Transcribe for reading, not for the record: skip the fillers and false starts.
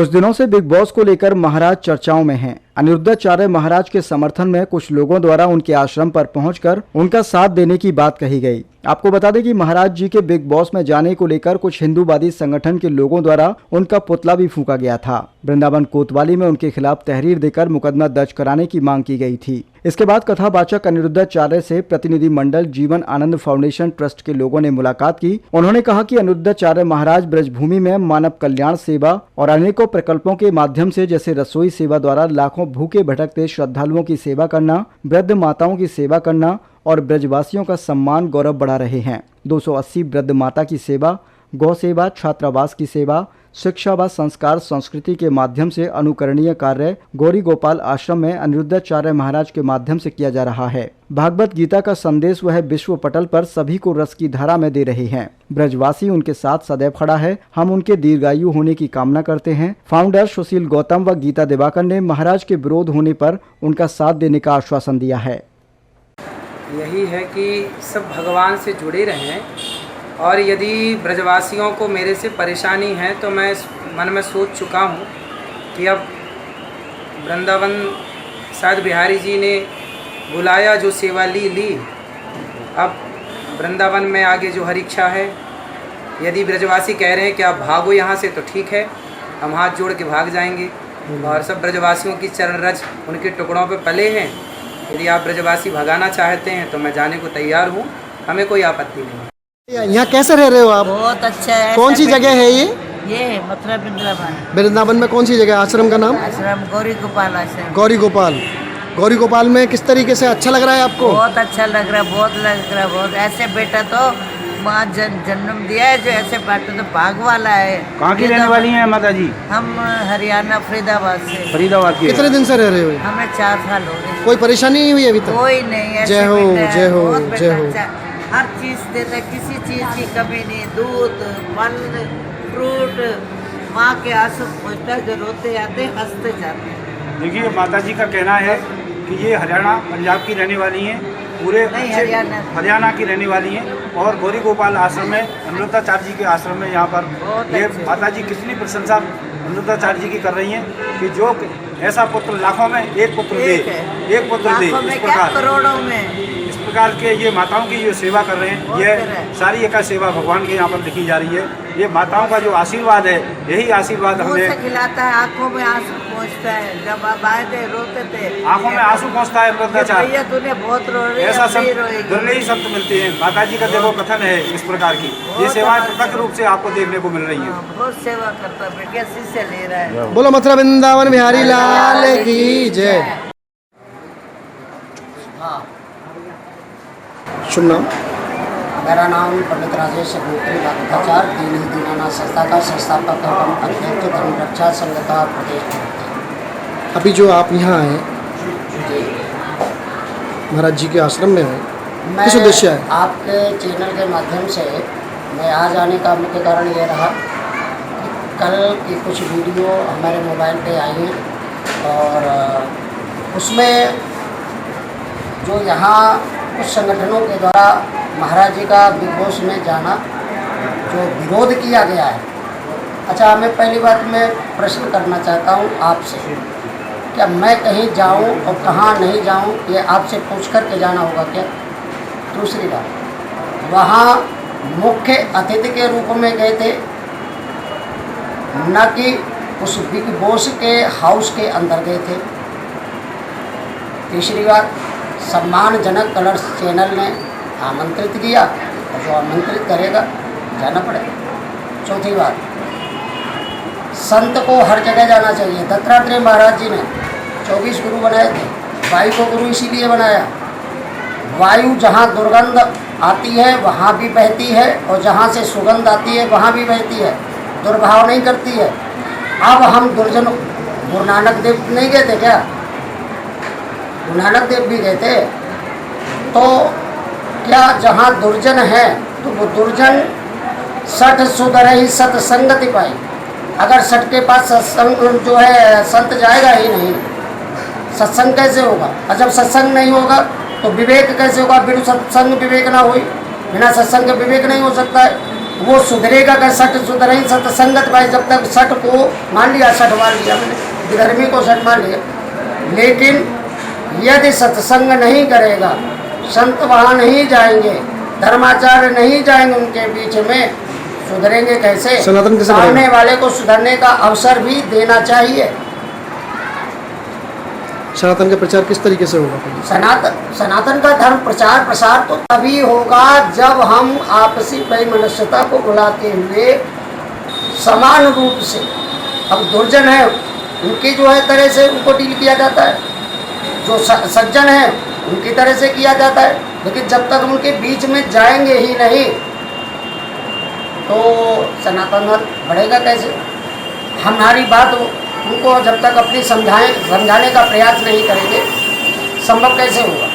कुछ दिनों से बिग बॉस को लेकर महाराज चर्चाओं में हैं। अनिरुद्धाचार्य महाराज के समर्थन में कुछ लोगों द्वारा उनके आश्रम पर पहुंचकर उनका साथ देने की बात कही गई। आपको बता दें कि महाराज जी के बिग बॉस में जाने को लेकर कुछ हिंदूवादी संगठन के लोगों द्वारा उनका पुतला भी फूंका गया था। वृंदावन कोतवाली में उनके खिलाफ तहरीर देकर मुकदमा दर्ज कराने की मांग की गई थी। इसके बाद कथावाचक अनिरुद्धाचार्य से प्रतिनिधि मंडल जीवन आनंद फाउंडेशन ट्रस्ट के लोगों ने मुलाकात की। उन्होंने कहा कि अनिरुद्धाचार्य महाराज ब्रजभूमि में मानव कल्याण सेवा और अनेकों प्रकल्पों के माध्यम से जैसे रसोई सेवा द्वारा लाखों भूखे भटकते श्रद्धालुओं की सेवा करना, वृद्ध माताओं की सेवा करना और ब्रजवासियों का सम्मान गौरव बढ़ा रहे हैं। 280 वृद्ध माता की सेवा, गौ सेवा, छात्रावास की सेवा, शिक्षा व संस्कार संस्कृति के माध्यम से अनुकरणीय कार्य गौरी गोपाल आश्रम में अनिरुद्धाचार्य महाराज के माध्यम से किया जा रहा है। भागवत गीता का संदेश वह विश्व पटल पर सभी को रस की धारा में दे रहे हैं। ब्रजवासी उनके साथ सदैव खड़ा है। हम उनके दीर्घायु होने की कामना करते हैं। फाउंडर सुशील गौतम व गीता दिवाकर ने महाराज के विरोध होने पर उनका साथ देने का आश्वासन दिया है। यही है कि सब भगवान से जुड़े रहें और यदि ब्रजवासियों को मेरे से परेशानी है तो मैं मन में सोच चुका हूँ कि अब वृंदावन शायद बिहारी जी ने बुलाया जो सेवा ली अब वृंदावन में आगे जो हरी इच्छा है। यदि ब्रजवासी कह रहे हैं कि आप भागो यहाँ से तो ठीक है, हम हाथ जोड़ के भाग जाएंगे। और सब ब्रजवासियों की चरण रज उनके टुकड़ों पे पले हैं। यदि आप ब्रजवासी भगाना चाहते हैं तो मैं जाने को तैयार हूँ, हमें कोई आपत्ति नहीं। यहाँ कैसे रह रहे हो आप? बहुत अच्छा है। कौन सी जगह है ये? ये मथुरा वृंदावन। वृंदावन में कौन सी जगह? आश्रम का नाम? आश्रम गौरी गोपाल आश्रम। गौरी गोपाल। गौरी गोपाल में किस तरीके से अच्छा लग रहा है आपको? बहुत अच्छा लग रहा है, बहुत लग रहा है, बहुत। ऐसे बेटा तो माँ जन्म दिया है, जो ऐसे बेटा तो भाग वाला है। कहाँ की रहने वाली हैं माता जी? हम हरियाणा फरीदाबाद से। फरीदाबाद की। कितने दिन से रह रहे हो? हमें 4 साल हो गए। कोई परेशानी नहीं हुई अभी तक? कोई नहीं। ऐसे जय हो, बेटा है, जय हो, बहुत जय हो। बेटा अच्छा, हर चीज़ देता है, किसी चीज़ की कमी नहीं। दूध, फल, फ्रूट, माँ के आंसू पहुँचता है, जो रोते आते हंसते जाते हैं। देखिए माता जी का कहना है कि ये हरियाणा पंजाब की रहने वाली हैं, पूरे हरियाणा की रहने वाली हैं और गौरी गोपाल आश्रम में अनिरुद्धाचार्य जी के आश्रम में यहाँ पर ये माता जी कितनी प्रशंसा अनिरुद्धाचार्य जी की कर रही हैं कि जो ऐसा पुत्र लाखों में एक पुत्र दे, एक पुत्र दे, इस प्रकार करोड़ों में इस प्रकार के ये माताओं की जो सेवा कर रहे हैं, ये सारी एक सेवा भगवान के यहाँ पर लिखी जा रही है। ये माताओं का जो आशीर्वाद है, यही आशीर्वाद हमें खिलाता है। आंखों में आंसू पहुँचता है। जब आप आए थे रोते थे, आंखों में आंसू पहुँचता है अनिरुद्धाचार्य। तूने बहुत रो रही ऐसा संत दुर्लभ ही संत मिलते हैं। माता जी का देखो कथन है इस प्रकार की, ये सेवाएं प्रत्यक्ष रूप से आपको देखने को मिल रही है। बहुत सेवा करता है, बेटिया शिष्य ले रहा है। बोलो मथुरा वृंदावन बिहारी लाल की जय। शुभ नाम? मेरा नाम पंडित राजेश भट्टाचार्य, दीन दीनानाथ संस्था का संस्थापक एवं अध्यक्ष, धर्म रक्षा संघता प्रदेश। अभी जो आप यहाँ आए महाराज जी के आश्रम में हैं, किस उद्देश्य है? आपके चैनल के माध्यम से मैं आज आने का मुख्य कारण ये रहा कि कल की कुछ वीडियो हमारे मोबाइल पे आई हैं और उसमें जो यहाँ कुछ संगठनों के द्वारा महाराज जी का बिग बॉस में जाना जो विरोध किया गया है। अच्छा, मैं पहली बात मैं प्रश्न करना चाहता हूँ आपसे, क्या मैं कहीं जाऊँ और कहाँ नहीं जाऊँ ये आपसे पूछ कर के जाना होगा क्या? दूसरी बात, वहाँ मुख्य अतिथि के रूप में गए थे, न कि उस बिग बॉस के हाउस के अंदर गए थे। तीसरी बात, सम्मानजनक कलर्स चैनल ने आमंत्रित किया और जो आमंत्रित करेगा जाना पड़ेगा। चौथी बात, संत को हर जगह जाना चाहिए। दत्तात्रेय महाराज जी ने 24 गुरु बनाए थे। वायु को गुरु इसीलिए बनाया, वायु जहाँ दुर्गंध आती है वहाँ भी बहती है और जहाँ से सुगंध आती है वहाँ भी बहती है, दुर्भाव नहीं करती है। अब हम दुर्जन, गुरु नानक देव नहीं गए थे क्या? गुरु नानक देव भी गए थे। तो क्या जहाँ दुर्जन है तो वो दुर्जन सठ सुधर ही सत्संगति पाई। अगर सठ के पास सत्संग जो है संत जाएगा ही नहीं, सत्संग कैसे होगा? और जब सत्संग नहीं होगा तो विवेक कैसे होगा? बिना सत्संग विवेक ना हुई, बिना सत्संग के विवेक नहीं हो सकता है। वो सुधरेगा अगर सठ सुधरे सत्संगत भाई, जब तक सठ को मान लिया, सठ मान लिया मैंने, धर्मी को सठ मान लिया, लेकिन यदि सत्संग नहीं करेगा, संत वहाँ नहीं जाएंगे, धर्माचार्य नहीं जाएंगे उनके बीच में, सुधरेंगे कैसे? सनातन कैसे सामने बढ़ेगा? वाले को सुधरने का अवसर भी देना चाहिए। सनातन का प्रचार किस तरीके से होगा? सनातन का धर्म प्रचार प्रसार तो तभी होगा जब हम आपसी वैमनस्यता को बुलाते हुए समान रूप से, अब दुर्जन है उनकी जो है तरह से उनको डील किया जाता है, जो सज्जन है उनकी तरह से किया जाता है, लेकिन जब तक हम उनके बीच में जाएंगे ही नहीं तो सनातन धर्म बढ़ेगा कैसे? हमारी बात उनको जब तक अपनी समझाने का प्रयास नहीं करेंगे, संभव कैसे होगा?